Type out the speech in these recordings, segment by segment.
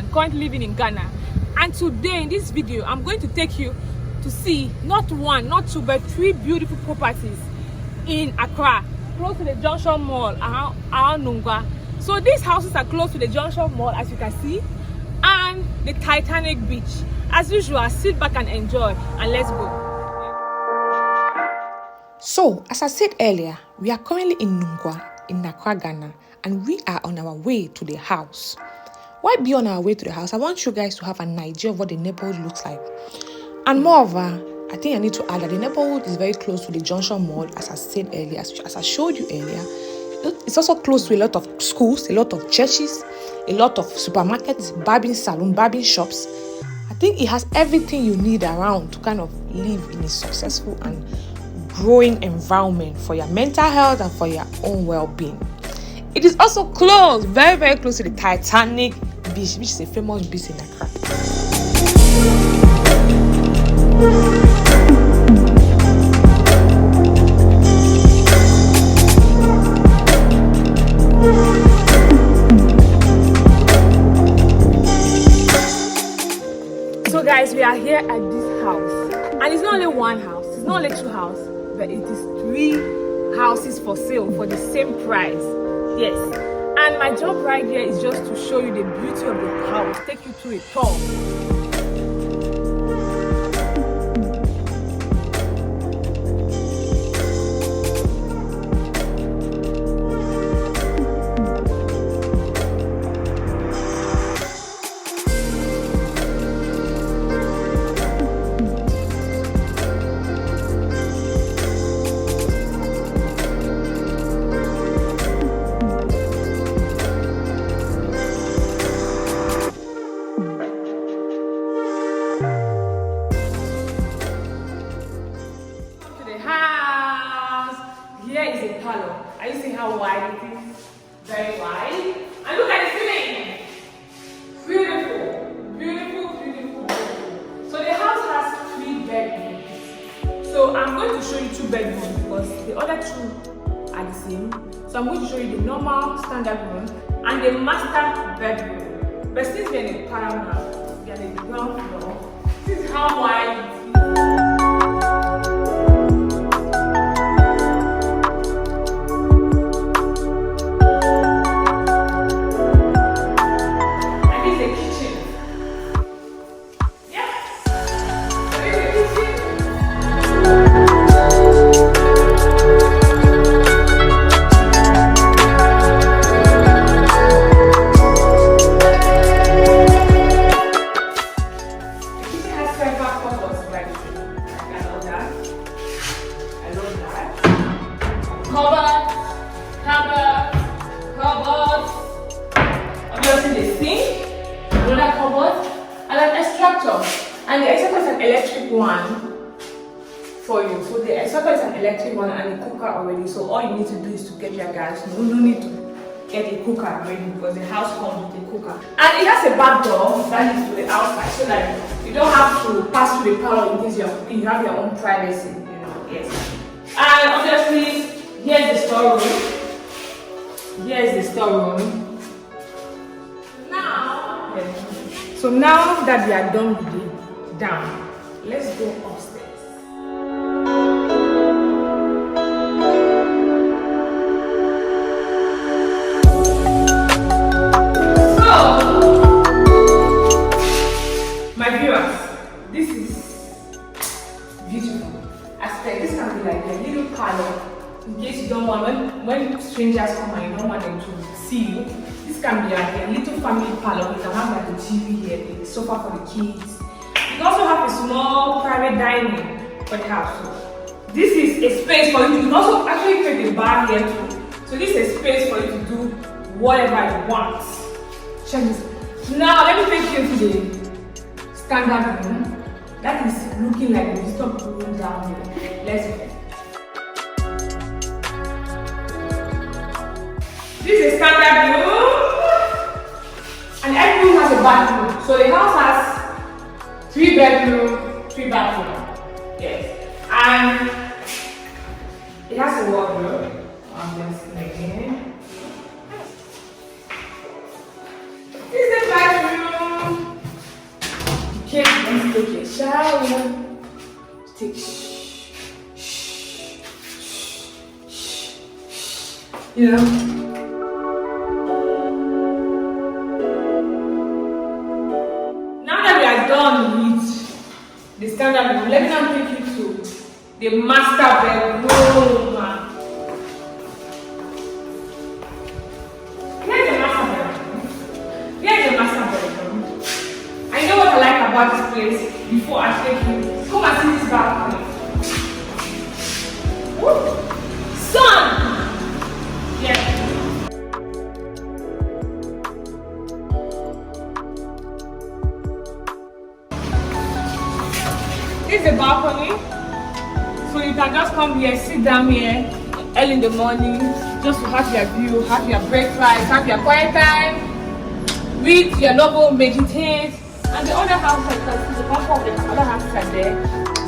currently living in Ghana. And today in this video, I'm going to take you to see not one, not two, but 3 beautiful properties in Accra, close to the Junction Mall around Nungwa. So these houses are close to the Junction Mall, as you can see, and the Titanic Beach. As usual, sit back and enjoy, and let's go. So, as I said earlier, we are currently in Nungwa, in Accra, Ghana, and we are on our way to the house. Why be on our way to the house? I want you guys to have an idea of what the neighborhood looks like. And moreover, I think I need to add that the neighborhood is very close to the Junction Mall, as I said earlier, as I showed you earlier. It's also close to a lot of schools, a lot of churches, a lot of supermarkets, barbing salon, barbing shops. I think it has everything you need around to kind of live in a successful and growing environment for your mental health and for your own well-being. It is also close, very, very close to the Titanic Beach, which is a famous beach in Accra. So guys, we are here at this house, and it's not only one house, it's not only 2 houses, but it is 3 houses for sale for the same price. Yes, and my job right here is just to show you the beauty of the house, take you through a tour. Here is a parlor. Are you seeing how wide it is? Very wide. And look at the ceiling. Beautiful. Beautiful, beautiful, beautiful. So the house has 3 bedrooms. So I'm going to show you 2 bedrooms because the other 2 are the same. So I'm going to show you the normal standard room and the master bedroom. But since we're in the parlor now, we are in the ground floor. This is how wide it is. And the extractor is an electric one for you. So the extractor is an electric one and a cooker already. So all you need to do is to get your gas. No need to get a cooker already because the house comes with a cooker. And it has a back door that leads to the outside, so that you don't have to pass through the parlor in case you have your own privacy. Yes. And obviously, here's the storeroom. Here's the storeroom. So now that we are done with the down, let's go upstairs. So, my viewers, this is beautiful. As I said, this can be like a little parlor in case you don't want, when strangers come and you don't want them to see you. This can be like a little family parlor. You can have like a TV here, a sofa for the kids. You can also have a small private dining for the house. So this is a space for you. You can also actually create a bar here too. So this is a space for you to do whatever you want. Check this. Now let me take you to the standard room. That is looking like the visitor room down here. Let's go. This is a standard room, and every room has a bathroom. So the house has 3 bedrooms, 3 bathrooms. Yes, and it has a wardrobe. I'm just making. This is the bathroom. you know. Now that we are done with the standard room, let me now take you to the master bedroom. Here's the master bedroom. Here's the master bedroom. I know what I like about this place before I take you. Come and see this balcony. Sun! Yeah. This is a balcony. So you can just come here, sit down here early in the morning, just to have your view, have your breakfast, have your quiet time, read your novel, meditate. And the other house, like the comfort of the other houses are there.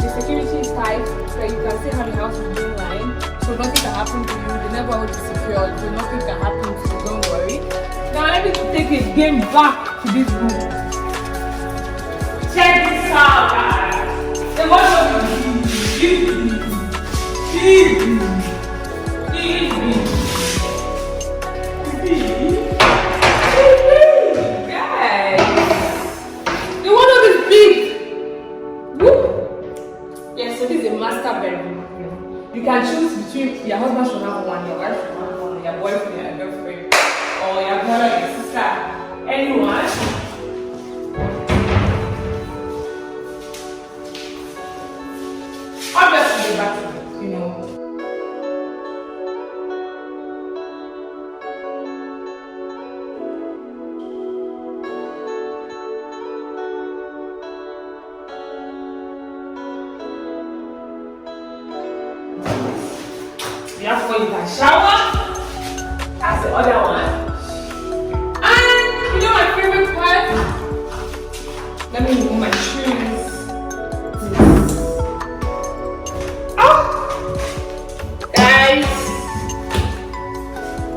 The security is tight, so you can see how the house is being lined. So nothing can happen to you. The neighborhood is secure, so nothing can happen to you. Don't worry. Now let me take it again back to this room. Check this out, guys. The wardrobe is huge. You can choose between your husband should have one, your wife should have one, your boyfriend, your girlfriend, or your brother, your sister, anyone. Obviously, the bathroom, you know. Therefore, you can shower. That's the other one. And you know my favorite part? Let me remove my shoes. Oh! Guys,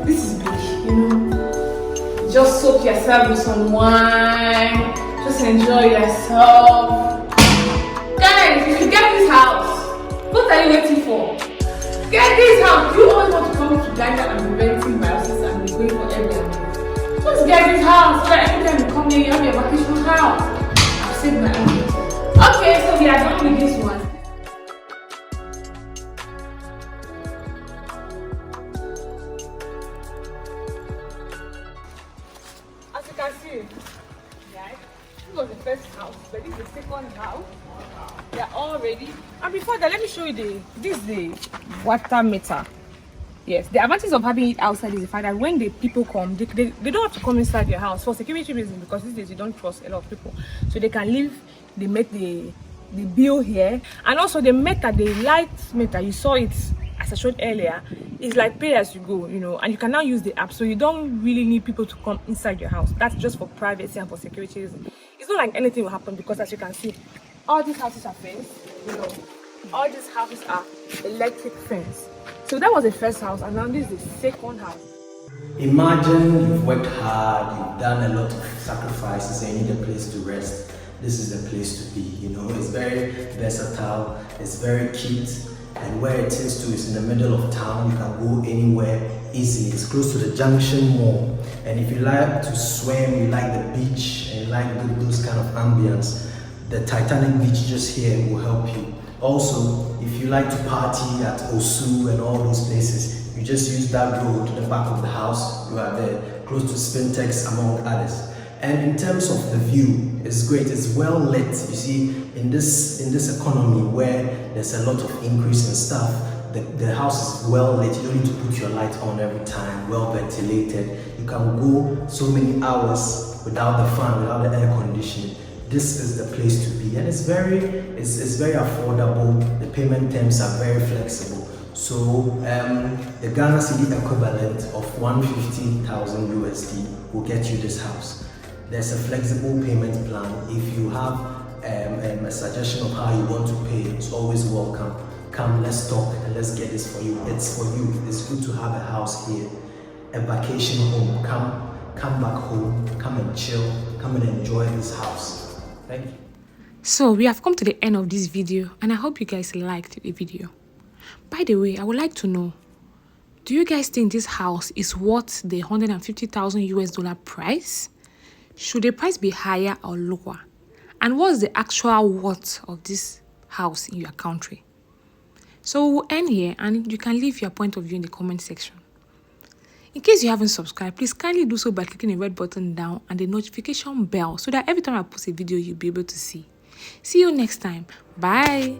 this is big, you know. Just soak yourself with some wine. Just enjoy yourself. Guys, if you get this house, what are you waiting for? Get this house! You always want to come to Ghana and be renting my houses and be going for Airbnb. Just get this house so that every time you come here, you have your vacation house. I've saved my money. Okay, so we are done with this one. As you can see, right? This was the first house, but this is the second house. They are all ready. And before that, let me show you the water meter. Yes, the advantage of having it outside is the fact that when the people come, they don't have to come inside your house for security reasons, because these days you don't trust a lot of people. So they can leave the bill here. And also the meter, the light meter, you saw it as I showed earlier, is like pay as you go, you know, and you can now use the app, so you don't really need people to come inside your house. That's just for privacy and for security reasons. It's not like anything will happen, because as you can see, all these houses are fenced, you know. All these houses are electric fence. So that was the first house, and now this is the second house. Imagine you've worked hard, you've done a lot of sacrifices, and you need a place to rest. This is the place to be, you know. It's very versatile, it's very cute, and where it is too is in the middle of town. You can go anywhere easily. It's close to the Junction Mall, and if you like to swim, you like the beach, and you like those kind of ambience, the Titanic beach just here will help you. Also, if you like to party at Osu and all those places, you just use that road, the back of the house, you are there, close to Spintex, among others. And in terms of the view, it's great, it's well lit. You see, in this economy where there's a lot of increase in stuff, the house is well lit. You don't need to put your light on every time, well ventilated. You can go so many hours without the fan, without the air conditioning. This is the place to be, and it's very affordable. The payment terms are very flexible. So the Ghana cedi equivalent of 150,000 USD will get you this house. There's a flexible payment plan. If you have a suggestion of how you want to pay, it's always welcome. Come, let's talk and let's get this for you. It's for you. It's good to have a house here, a vacation home. Come back home, come and chill, come and enjoy this house. Thank you. So we have come to the end of this video, and I hope you guys liked the video. By the way, I would like to know, Do you guys think this house is worth the $150,000 price? Should the price be higher or lower? And what's the actual worth of this house in your country? So we'll end here, and you can leave your point of view in the comment section. In case you haven't subscribed, please kindly do so by clicking the red button down and the notification bell so that every time I post a video, you'll be able to see. See you next time. Bye.